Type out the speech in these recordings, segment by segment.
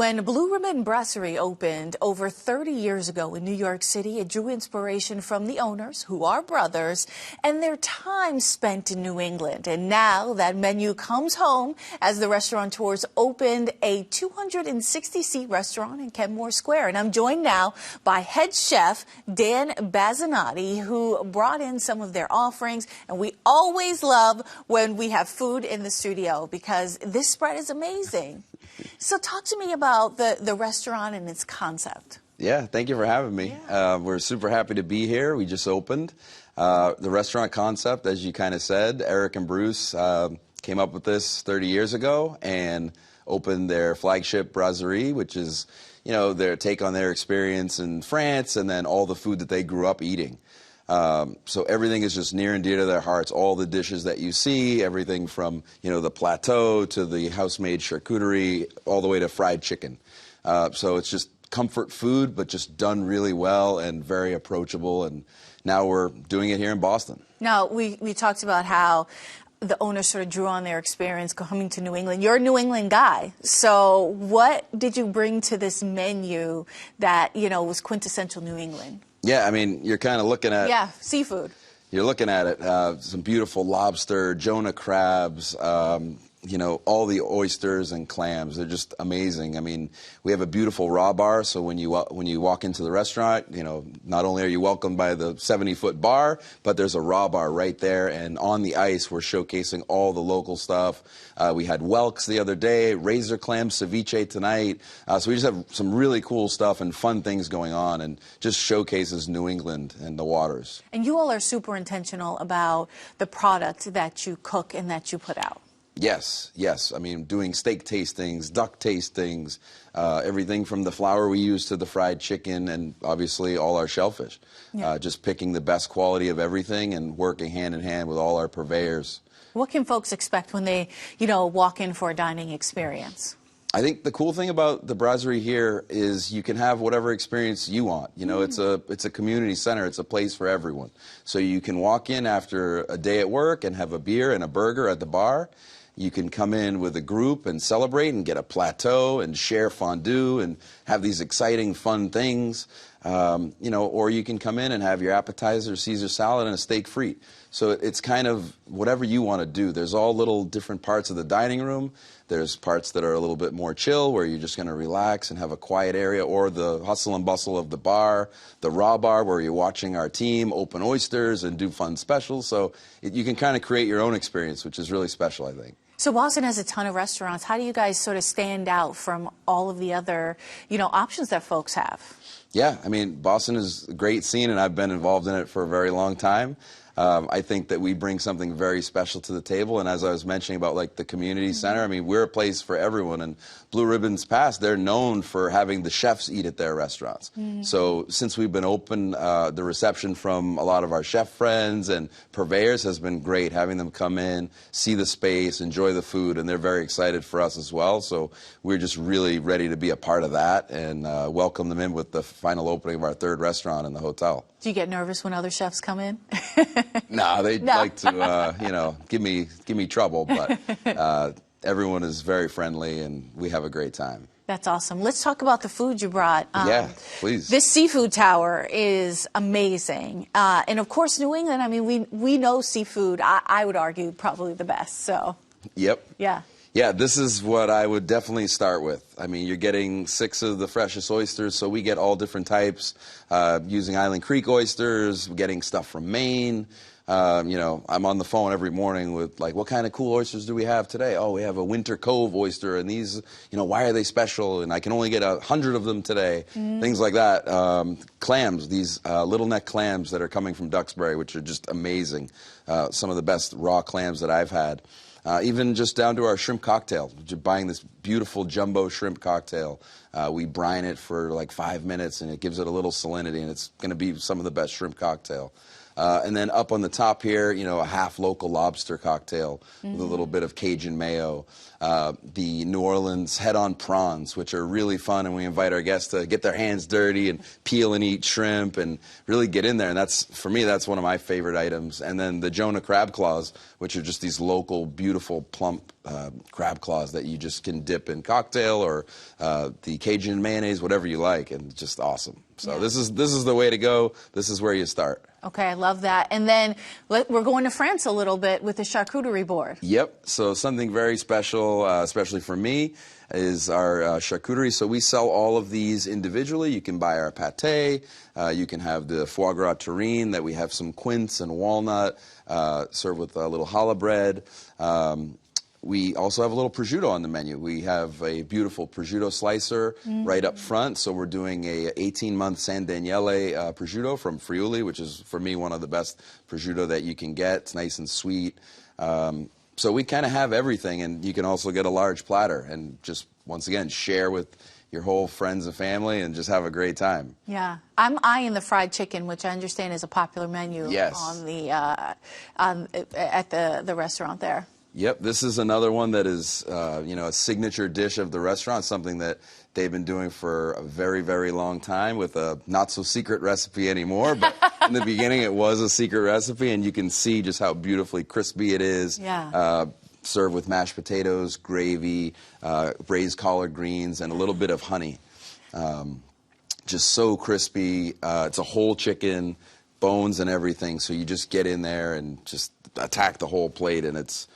When Blue Ribbon Brasserie opened over 30 years ago in New York City, it drew inspiration from the owners, who are brothers, and their time spent in New England. And now that menu comes home as the restaurateurs opened a 260-seat restaurant in Kenmore Square. And I'm joined now by head chef Dan Bazzinotti, who brought in some of their offerings. And we always love when we have food in the studio because this spread is amazing. So talk to me about the restaurant and its concept. Yeah, thank you for having me. Yeah. We're super happy to be here. We just opened. The restaurant concept, as you kind of said, Eric and Bruce came up with this 30 years ago and opened their flagship brasserie, which is, you know, their take on their experience in France and then all the food that they grew up eating. So everything is just near and dear to their hearts. All the dishes that you see, everything from, you know, the plateau to the house-made charcuterie, all the way to fried chicken. So it's just comfort food, but just done really well and very approachable. And now we're doing it here in Boston. Now, we talked about how the owners sort of drew on their experience coming to New England. You're a New England guy. So what did you bring to this menu that, you know, was quintessential New England? Yeah, I mean, you're kind of looking at... Yeah, seafood. You're looking at it, some beautiful lobster, Jonah crabs, you know, all the oysters and clams. They're just amazing. I mean, we have a beautiful raw bar, so when you walk into the restaurant, you know, not only are you welcomed by the 70-foot bar, but there's a raw bar right there, and on the ice, we're showcasing all the local stuff. We had whelks the other day, razor clam ceviche tonight. So we just have some really cool stuff and fun things going on, and just showcases New England and the waters. And you all are super intentional about the product that you cook and that you put out. Yes, yes. I mean, doing steak tastings, duck tastings, everything from the flour we use to the fried chicken, and obviously all our shellfish. Yeah. Just picking the best quality of everything and working hand in hand with all our purveyors. What can folks expect when they, you know, walk in for a dining experience? I think the cool thing about the brasserie here is you can have whatever experience you want. You know, it's a community center. It's a place for everyone. So you can walk in after a day at work and have a beer and a burger at the bar. You can come in with a group and celebrate and get a plateau and share fondue and have these exciting, fun things. You know, or you can come in and have your appetizer, Caesar salad, and a steak frite. So it's kind of whatever you want to do. There's all little different parts of the dining room. There's parts that are a little bit more chill, where you're just going to relax and have a quiet area, or the hustle and bustle of the bar, the raw bar, where you're watching our team open oysters and do fun specials. So you can kind of create your own experience, which is really special, I think. So Boston has a ton of restaurants. How do you guys sort of stand out from all of the other, you know, options that folks have? Yeah, I mean, Boston is a great scene, and I've been involved in it for a very long time. I think that we bring something very special to the table, and as I was mentioning about like the community center, I mean, we're a place for everyone, and Blue Ribbon's past, they're known for having the chefs eat at their restaurants. So since we've been open, the reception from a lot of our chef friends and purveyors has been great, having them come in, see the space, enjoy the food, and they're very excited for us as well. So we're just really ready to be a part of that and welcome them in with the final opening of our third restaurant in the hotel. Do you get nervous when other chefs come in? Nah, they like to, you know, give me trouble, but everyone is very friendly, and we have a great time. That's awesome. Let's talk about the food you brought. Yeah, please. This seafood tower is amazing. And, of course, New England, I mean, we know seafood, I would argue, probably the best. So. Yep. Yeah. Yeah, this is what I would definitely start with. I mean, you're getting 6 of the freshest oysters, so we get all different types, using Island Creek oysters, getting stuff from Maine. You know, I'm on the phone every morning with, like, what kind of cool oysters do we have today? Oh, we have a Winter Cove oyster, and these, you know, why are they special? And I can only get 100 of them today. Things like that. Clams, these little neck clams that are coming from Duxbury, which are just amazing. Some of the best raw clams that I've had. Even just down to our shrimp cocktail. You're buying this beautiful jumbo shrimp cocktail. We brine it for like 5 minutes, and it gives it a little salinity, and it's going to be some of the best shrimp cocktail. And then up on the top here, you know, a half local lobster cocktail with a little bit of Cajun mayo. the New Orleans head-on prawns, which are really fun, and we invite our guests to get their hands dirty and peel and eat shrimp and really get in there. And that's, for me, that's one of my favorite items. And then the Jonah crab claws, which are just these local, beautiful, plump crab claws that you just can dip in cocktail or the Cajun mayonnaise, whatever you like, and just awesome. So this is the way to go. This is where you start. Okay, I love that. And then we're going to France a little bit with the charcuterie board. Yep. So something very special, especially for me, is our charcuterie. So we sell all of these individually. You can buy our pâté. You can have the foie gras terrine that we have some quince and walnut, served with a little challah bread. We also have a little prosciutto on the menu. We have a beautiful prosciutto slicer right up front. So we're doing a 18-month San Daniele prosciutto from Friuli, which is, for me, one of the best prosciutto that you can get. It's nice and sweet. So we kind of have everything, and you can also get a large platter and just, once again, share with your whole friends and family and just have a great time. Yeah. I'm eyeing the fried chicken, which I understand is a popular menu on the at the restaurant there. Yep, this is another one that is, you know, a signature dish of the restaurant, something that they've been doing for a very, very long time with a not-so-secret recipe anymore. But in the beginning, it was a secret recipe, and you can see just how beautifully crispy it is. Yeah. Served with mashed potatoes, gravy, braised collard greens, and a little bit of honey. Just so crispy. It's a whole chicken, bones and everything, so you just get in there and just attack the whole plate, and it's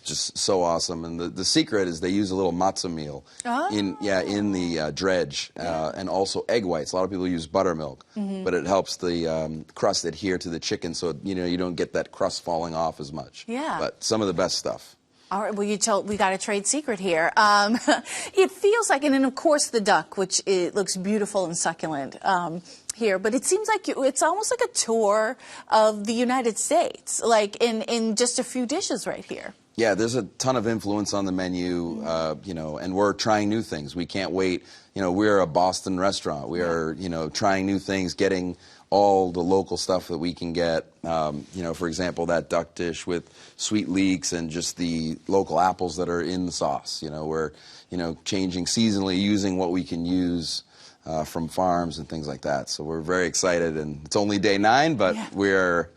just so awesome. And the secret is they use a little matzo meal in the dredge, and also egg whites. A lot of people use buttermilk, but it helps the crust adhere to the chicken, so you don't get that crust falling off as much. Yeah. But some of the best stuff. All right, well, we got a trade secret here. It feels like, and then of course the duck, which it looks beautiful and succulent here, but it seems like it's almost like a tour of the United States, like in just a few dishes right here. Yeah, there's a ton of influence on the menu, and we're trying new things. We can't wait. We're a Boston restaurant. We are, trying new things, getting all the local stuff that we can get. For example, that duck dish with sweet leeks and just the local apples that are in the sauce. We're, changing seasonally, using what we can use from farms and things like that. So we're very excited, and it's only day 9, but we're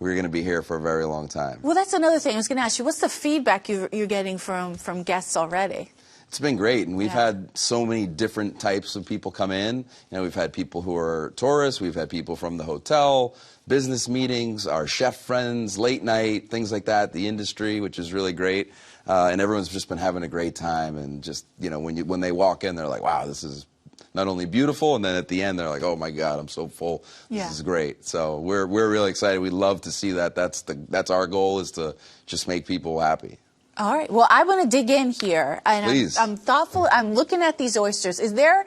going to be here for a very long time. Well, that's another thing I was going to ask you. What's the feedback you're getting from guests already? It's been great, and we've had so many different types of people come in. We've had people who are tourists, we've had people from the hotel, business meetings, our chef friends, late night, things like that, the industry, which is really great. And everyone's just been having a great time, and just, when they walk in, they're like, wow, this is not only beautiful, and then at the end they're like, oh my God, I'm so full. This is great. So we're really excited. We love to see that. That's our goal, is to just make people happy. All right. Well, I want to dig in here. And Please. I'm thoughtful. I'm looking at these oysters. Is there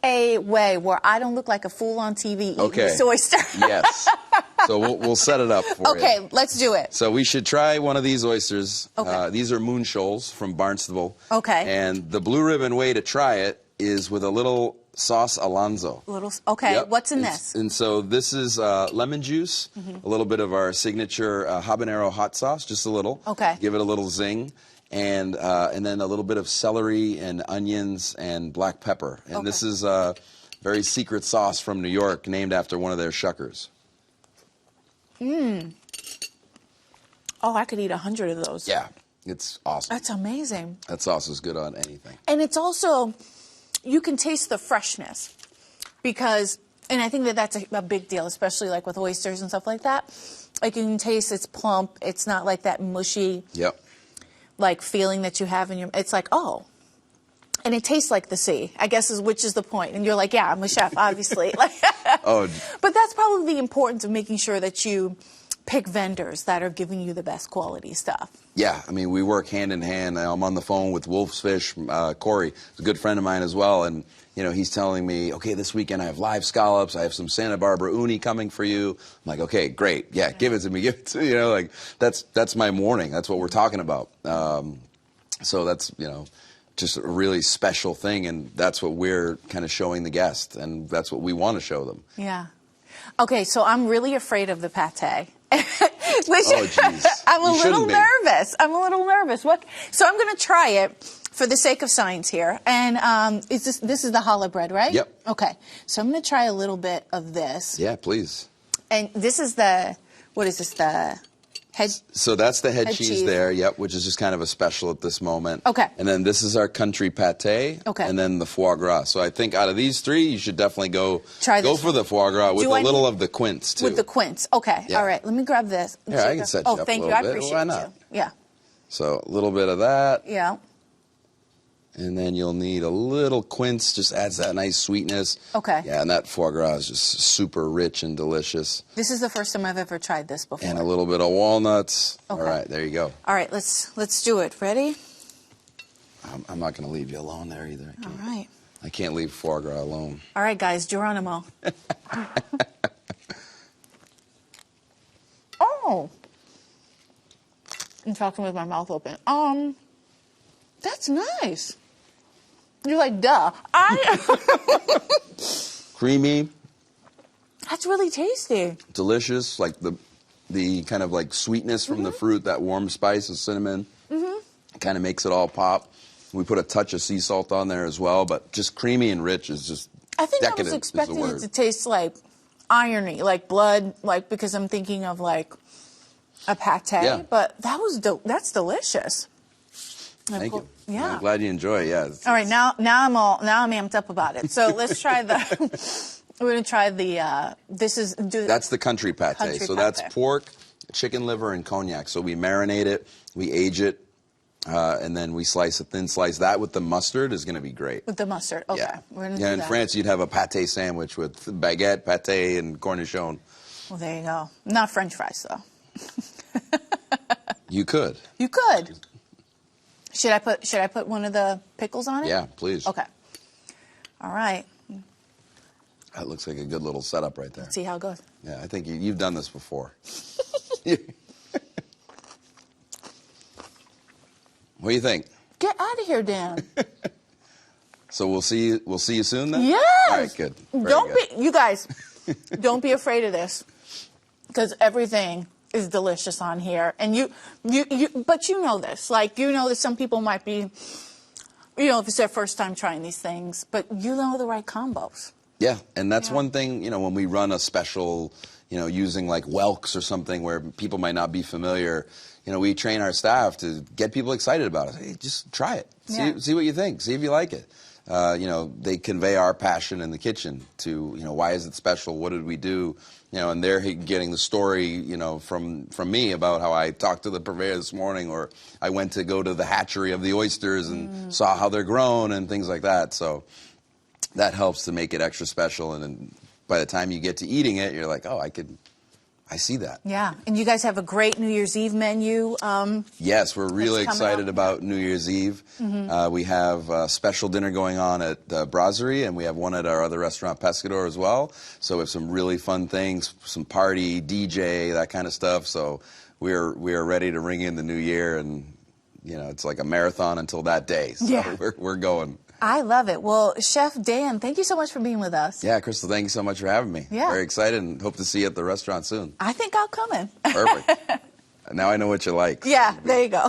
a way where I don't look like a fool on TV eating this oyster? Yes. So we'll set it up for you. Okay, let's do it. So we should try one of these oysters. Okay. These are moon shoals from Barnstable. Okay. And the Blue Ribbon way to try it is with a little sauce Alonzo. Okay. Yep. What's in this? And so this is lemon juice, a little bit of our signature habanero hot sauce, just a little. Okay. Give it a little zing, and then a little bit of celery and onions and black pepper. And this is a very secret sauce from New York, named after one of their shuckers. Mmm. Oh, I could eat 100 of those. Yeah, it's awesome. That's amazing. That sauce is good on anything. And it's also, you can taste the freshness, because, and I think that's a big deal, especially like with oysters and stuff like that. Like, you can taste it's plump. It's not like that mushy, like feeling that you have in your. It's like, oh, and it tastes like the sea, I guess, which is the point. And you're like, yeah, I'm a chef, obviously. But that's probably the importance of making sure that you pick vendors that are giving you the best quality stuff. Yeah, I mean, we work hand in hand. I'm on the phone with Wolf's Fish, Corey, who's a good friend of mine as well, and he's telling me, okay, this weekend I have live scallops, I have some Santa Barbara uni coming for you. I'm like, okay, great, yeah, give it to me, like that's my morning. That's what we're talking about. So that's just a really special thing, and that's what we're kind of showing the guests, and that's what we want to show them. Yeah. Okay, so I'm really afraid of the pâté. Oh, jeez. I'm a You little shouldn't be. nervous. I'm a little nervous. What? So I'm going to try it for the sake of science here. And this is the challah bread, right? Yep. Okay. So I'm going to try a little bit of this. Yeah, please. And this is the, what is this, the head? So that's the head cheese cheese. there, yep, which is just kind of a special at this moment. Okay. And then this is our country pate. Okay. And then the foie gras. So I think out of these three, you should definitely go for the foie gras with a little of the quince, too. With the quince. Okay. Yeah. All right. Let me grab this. Yeah, I can set you up thank a you. little I bit. appreciate Why not? you. Yeah. So a little bit of that. Yeah. And then you'll need a little quince, just adds that nice sweetness. Okay. Yeah, and that foie gras is just super rich and delicious. This is the first time I've ever tried this before. And a little bit of walnuts. Okay. All right, there you go. All right, let's do it. Ready? I'm not going to leave you alone there either. All right. I can't leave foie gras alone. All right, guys, Geronimo. Oh. I'm talking with my mouth open. That's nice. You're like, duh. Creamy, That's really tasty. delicious, like the kind of like sweetness from the fruit, that warm spice of cinnamon. Kind of makes it all pop. We put a touch of sea salt on there as well, but just creamy and rich is just I think decadent I was expecting is the it word. to taste like irony, like blood, like because I'm thinking of like a pate. Yeah. But that's delicious. Thank you. Yeah. I'm glad you enjoy it. Yeah. All right, now I'm amped up about it. So let's try we're gonna try the That's the country pate. Country So that's pate. pork, chicken liver, and cognac. So we marinate it, we age it, and then we slice a thin slice. That with the mustard is going to be great. with the mustard. Okay, Yeah. we're gonna do Yeah. In that. France, you'd have a pate sandwich with baguette, pate, and cornichon. Well, there you go. Not French fries though. You could. You could. Should I put one of the pickles on it? Yeah, please. Okay. All right. That looks like a good little setup right there. Let's see how it goes. Yeah, I think you've done this before. What do you think? Get out of here, Dan. So we'll see you soon then? Yes. All right, good. Very Don't good. be, you guys, don't be afraid of this, because everything is delicious on here, and but you know this, like you know that some people might be, if it's their first time trying these things, but you know the right combos. Yeah, and that's Yeah. one thing, when we run a special, using like whelks or something where people might not be familiar, we train our staff to get people excited about it. Hey, just try it. See what you think. See if you like it. They convey our passion in the kitchen to, why is it special? What did we do? And they're getting the story, from me about how I talked to the purveyor this morning, or I went to go to the hatchery of the oysters and saw how they're grown and things like that. So that helps to make it extra special. And then by the time you get to eating it, you're like, oh, I see that. Yeah, and you guys have a great New Year's Eve menu. Yes, we're really That's coming excited up. about New Year's Eve. We have a special dinner going on at Brasserie, and we have one at our other restaurant, Pescador, as well. So we have some really fun things, some party, DJ, that kind of stuff. So we are ready to ring in the new year, and it's like a marathon until that day. So Yeah. we're going. I love it. Well, Chef Dan, thank you so much for being with us. Yeah, Crystal, thank you so much for having me. Yeah. Very excited, and hope to see you at the restaurant soon. I think I'll come in. Perfect. Now I know what you like. Yeah, there you go.